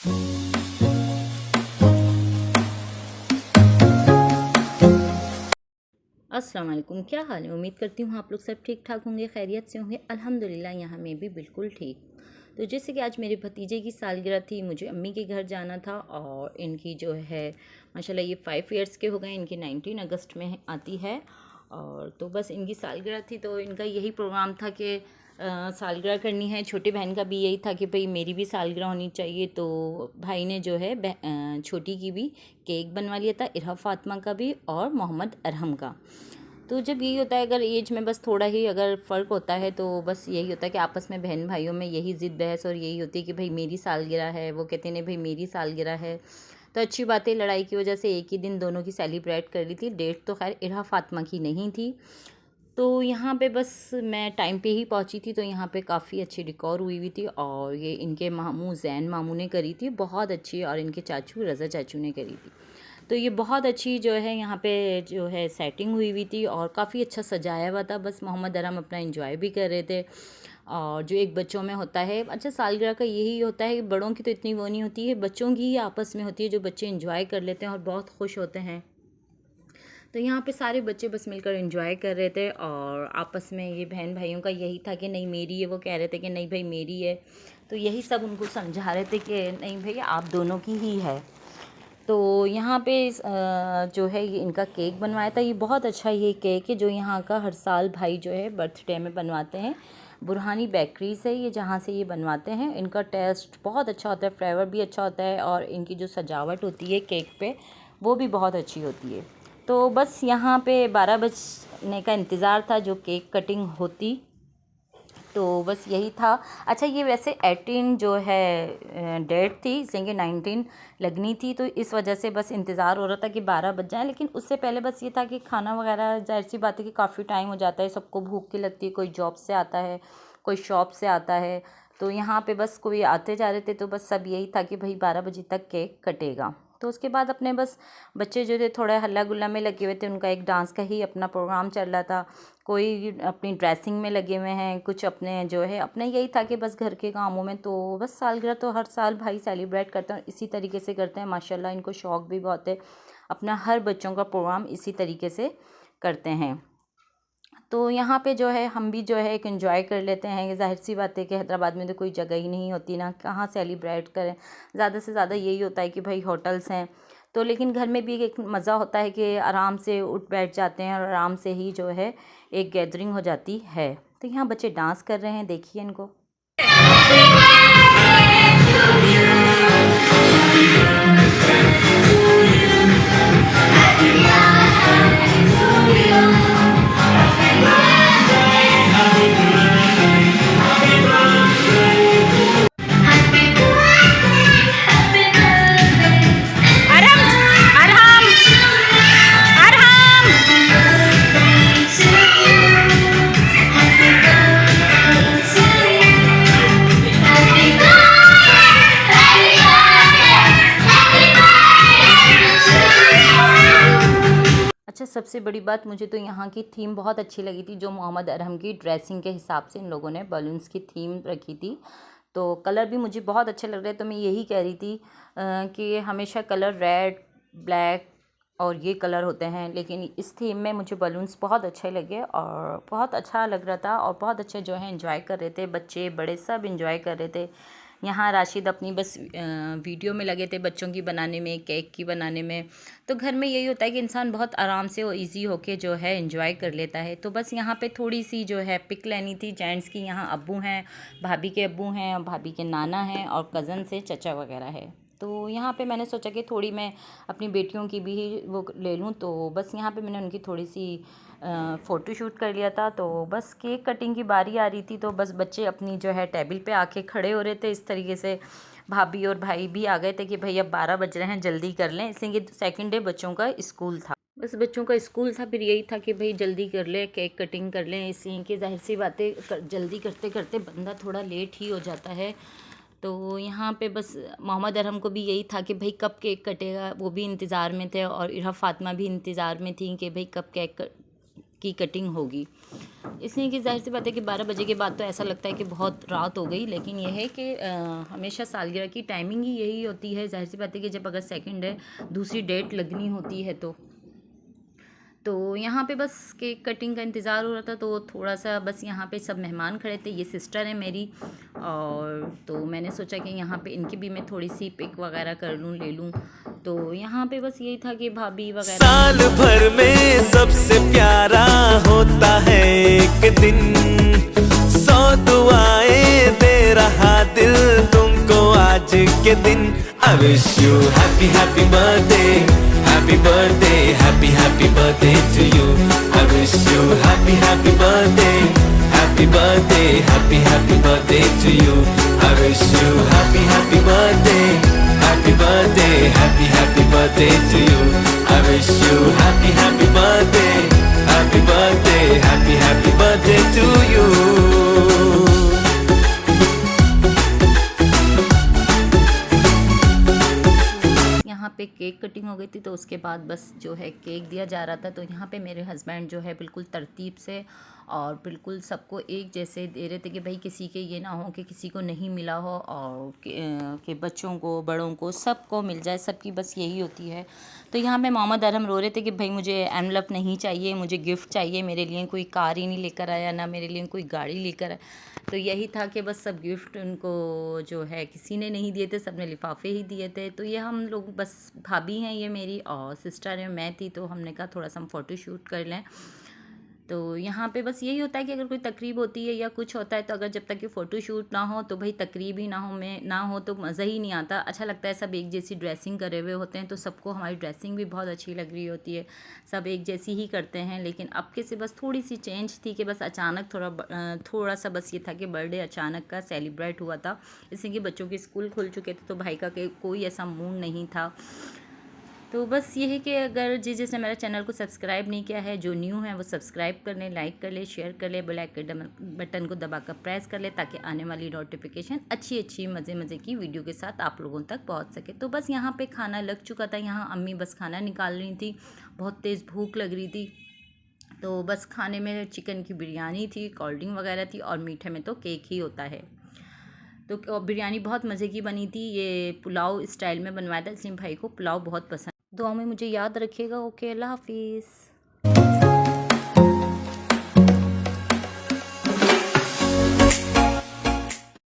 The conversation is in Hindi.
अस्सलाम वालेकुम, क्या हाल है। उम्मीद करती हूँ आप लोग सब ठीक ठाक होंगे, खैरियत से होंगे। अल्हम्दुलिल्लाह यहाँ में भी बिल्कुल ठीक। तो जैसे कि आज मेरे भतीजे की सालगिरह थी, मुझे अम्मी के घर जाना था और इनकी जो है माशाल्लाह ये 5 इयर्स के हो गए। इनकी 19 अगस्त में आती है और तो बस इनकी सालगिरह थी, तो इनका यही प्रोग्राम था कि सालगिरह करनी है। छोटी बहन का भी यही था कि भाई मेरी भी सालगिरह होनी चाहिए, तो भाई ने जो है छोटी की भी केक बनवा लिया था, इरहा फातिमा का भी और मोहम्मद अरहम का। तो जब यही होता है, अगर एज में बस थोड़ा ही अगर फ़र्क होता है तो बस यही होता है कि आपस में बहन भाइयों में यही ज़िद बहस और यही होती है कि भाई मेरी सालगिरह है, वो कहते हैं भाई मेरी सालगिरह है। तो अच्छी बात है, लड़ाई की वजह से एक ही दिन दोनों की सेलिब्रेट कर ली थी। डेट तो खैर इरहा फातिमा की नहीं थी। तो यहाँ पे बस मैं टाइम पे ही पहुँची थी, तो यहाँ पे काफ़ी अच्छी डेकोर हुई हुई थी और ये इनके मामू ज़ैन मामू ने करी थी बहुत अच्छी, और इनके चाचू रज़ा चाचू ने करी थी। तो ये बहुत अच्छी जो है यहाँ पे जो है सेटिंग हुई हुई थी और काफ़ी अच्छा सजाया हुआ था। बस मोहम्मद अरहम अपना एंजॉय भी कर रहे थे। और जो एक बच्चों में होता है, अच्छा सालगिरह का यही होता है कि बड़ों की तो इतनी वो नहीं होती है, बच्चों की ही आपस में होती है, जो बच्चे एंजॉय कर लेते हैं और बहुत खुश होते हैं। तो यहाँ पे सारे बच्चे बस मिलकर एंजॉय कर रहे थे और आपस में ये बहन भाइयों का यही था कि नहीं मेरी है, वो कह रहे थे कि नहीं भाई मेरी है। तो यही सब उनको समझा रहे थे कि नहीं भाई आप दोनों की ही है। तो यहाँ पे जो है ये इनका केक बनवाया था। ये बहुत अच्छा ये केक है जो यहाँ का हर साल भाई जो है बर्थडे में बनवाते हैं। बुरहानी बेकरी से ये जहाँ से ये बनवाते हैं, इनका टेस्ट बहुत अच्छा होता है, फ्लेवर भी अच्छा होता है और इनकी जो सजावट होती है केक पे वो भी बहुत अच्छी होती है। तो बस यहाँ पे 12 बजने का इंतज़ार था जो केक कटिंग होती, तो बस यही था। अच्छा ये वैसे 18 जो है डेट थी, इसलिए 19 लगनी थी, तो इस वजह से बस इंतज़ार हो रहा था कि 12 बज जाए। लेकिन उससे पहले बस ये था कि खाना वगैरह ज़ाहिर सी बात है कि काफ़ी टाइम हो जाता है, सबको भूख की लगती है, कोई जॉब से आता है, कोई शॉप से आता है। तो यहाँ पे बस कोई आते जा रहे थे, तो बस सब यही था कि भाई 12 बजे तक केक कटेगा। तो उसके बाद अपने बस बच्चे जो थे थोड़े हल्ला गुल्ला में लगे हुए थे, उनका एक डांस का ही अपना प्रोग्राम चल रहा था। कोई अपनी ड्रेसिंग में लगे हुए हैं, कुछ अपने जो है अपने यही था कि बस घर के कामों में। तो बस सालगिरह तो हर साल भाई सेलिब्रेट करते हैं, इसी तरीके से करते हैं। माशाल्लाह इनको शौक़ भी बहुत है, अपना हर बच्चों का प्रोग्राम इसी तरीके से करते हैं। तो यहाँ पे जो है हम भी जो है एक एंजॉय कर लेते हैं। ज़ाहिर सी बात है कि हैदराबाद में तो कोई जगह ही नहीं होती ना, कहाँ सेलिब्रेट करें। ज़्यादा से ज़्यादा यही होता है कि भाई होटल्स हैं, तो लेकिन घर में भी एक मज़ा होता है कि आराम से उठ बैठ जाते हैं और आराम से ही जो है एक गैदरिंग हो जाती है। तो यहाँ बच्चे डांस कर रहे हैं, देखिए इनको। अच्छा सबसे बड़ी बात, मुझे तो यहाँ की थीम बहुत अच्छी लगी थी, जो मोहम्मद अरहम की ड्रेसिंग के हिसाब से इन लोगों ने बलून्स की थीम रखी थी। तो कलर भी मुझे बहुत अच्छे लग रहे, तो मैं यही कह रही थी कि हमेशा कलर रेड ब्लैक और ये कलर होते हैं, लेकिन इस थीम में मुझे बलून्स बहुत अच्छे लगे और बहुत अच्छा लग रहा था और बहुत अच्छे जो है एंजॉय कर रहे थे, बच्चे बड़े सब एंजॉय कर रहे थे। यहाँ राशिद अपनी बस वीडियो में लगे थे बच्चों की बनाने में, केक की बनाने में। तो घर में यही होता है कि इंसान बहुत आराम से और इजी होके जो है एंजॉय कर लेता है। तो बस यहाँ पे थोड़ी सी जो है पिक लेनी थी जेंट्स की। यहाँ अब्बू हैं, भाभी के अब्बू हैं और भाभी के नाना हैं और कज़न से चचा वगैरह है। तो यहाँ पे मैंने सोचा कि थोड़ी मैं अपनी बेटियों की भी वो ले लूँ, तो बस यहाँ पे मैंने उनकी थोड़ी सी फ़ोटो शूट कर लिया था। तो बस केक कटिंग की बारी आ रही थी, तो बस बच्चे अपनी जो है टेबल पे आके खड़े हो रहे थे इस तरीके से। भाभी और भाई भी आ गए थे कि भाई अब 12 बज रहे हैं, जल्दी कर लें, इसलिए सेकंड डे बच्चों का स्कूल था। बस बच्चों का स्कूल था, फिर यही था कि भाई जल्दी कर ले, केक कटिंग कर लें, इसलिए कि ज़ाहिर सी बातें जल्दी करते करते बंदा थोड़ा लेट ही हो जाता है। तो यहाँ पे बस मोहम्मद अरहम को भी यही था कि भाई कब केक कटेगा, वो भी इंतज़ार में थे और इरहा फातिमा भी इंतज़ार में थी कि भाई कब केक की कटिंग होगी। इसलिए कि ज़ाहिर सी बात है कि 12 बजे के बाद तो ऐसा लगता है कि बहुत रात हो गई, लेकिन यह है कि हमेशा सालगिरह की टाइमिंग ही यही होती है। ज़ाहिर सी बात है कि जब अगर सेकंड है, दूसरी डेट लगनी होती है तो यहाँ पे बस केक कटिंग का इंतज़ार हो रहा था। तो थोड़ा सा बस यहाँ पे सब मेहमान खड़े थे, ये सिस्टर है मेरी, और तो मैंने सोचा कि यहाँ पे इनकी भी मैं थोड़ी सी पिक वगैरह कर लूँ, ले लूँ। तो यहाँ पे बस यही था कि भाभी वगैरह। साल भर में सबसे प्यारा होता है एक दिन, 100 दुआएं दे रहा दिल तुमको आज के दिन। I wish you happy happy birthday, happy birthday, happy happy birthday to you. I wish you happy happy birthday, happy birthday, happy happy birthday to you. I wish you happy happy birthday, happy birthday, happy happy birthday to you. I wish you happy happy birthday, happy birthday, happy happy birthday to you. यहाँ पे केक कटिंग हो गई थी, तो उसके बाद बस जो है केक दिया जा रहा था। तो यहाँ पे मेरे हस्बैंड जो है बिल्कुल तरतीब से और बिल्कुल सबको एक जैसे दे रहे थे कि भाई किसी के ये ना हो कि किसी को नहीं मिला हो, और कि बच्चों को बड़ों को सबको मिल जाए, सबकी बस यही होती है। तो यहाँ पे मोहम्मद अरहम रो रहे थे कि भाई मुझे एनवलप नहीं चाहिए, मुझे गिफ्ट चाहिए। मेरे लिए कोई कार ही नहीं लेकर आया, ना मेरे लिए कोई गाड़ी लेकर आया। तो यही था कि बस सब गिफ्ट उनको जो है किसी ने नहीं दिए थे, सबने लिफाफे ही दिए थे। तो ये हम लोग बस भाभी हैं ये मेरी और सिस्टर है, मैं थी, तो हमने कहा थोड़ा सा हम फ़ोटो शूट कर लें। तो यहाँ पे बस यही होता है कि अगर कोई तकरीब होती है या कुछ होता है, तो अगर जब तक कि फ़ोटो शूट ना हो तो भाई तकरीब ही ना हो, मैं ना हो तो मज़ा ही नहीं आता। अच्छा लगता है, सब एक जैसी ड्रेसिंग करे हुए होते हैं, तो सबको हमारी ड्रेसिंग भी बहुत अच्छी लग रही होती है, सब एक जैसी ही करते हैं। लेकिन अब के से बस थोड़ी सी चेंज थी कि बस अचानक थोड़ा सा बस ये था कि बर्थडे अचानक का सेलिब्रेट हुआ था, इसलिए कि बच्चों के स्कूल खुल चुके थे, तो भाई का कोई ऐसा मूड नहीं था। तो बस ये है कि अगर जिसने मेरा चैनल को सब्सक्राइब नहीं किया है, जो न्यू है वो सब्सक्राइब कर लें, लाइक कर ले, शेयर कर ले, बेल आइकन बटन को दबाकर प्रेस कर ले, ताकि आने वाली नोटिफिकेशन अच्छी मज़े की वीडियो के साथ आप लोगों तक पहुंच सके। तो बस यहाँ पे खाना लग चुका था, यहाँ अम्मी बस खाना निकाल रही थी, बहुत तेज़ भूख लग रही थी। तो बस खाने में चिकन की बिरयानी थी, कोल्ड ड्रिंक वगैरह थी, और मीठे में तो केक ही होता है। तो बिरयानी बहुत मज़े की बनी थी, ये पुलाव स्टाइल में बनवाया था, इसलिए भाई को पुलाव बहुत पसंद। दुआ में मुझे याद रखिएगा। ओके, अल्लाह हाफिज़।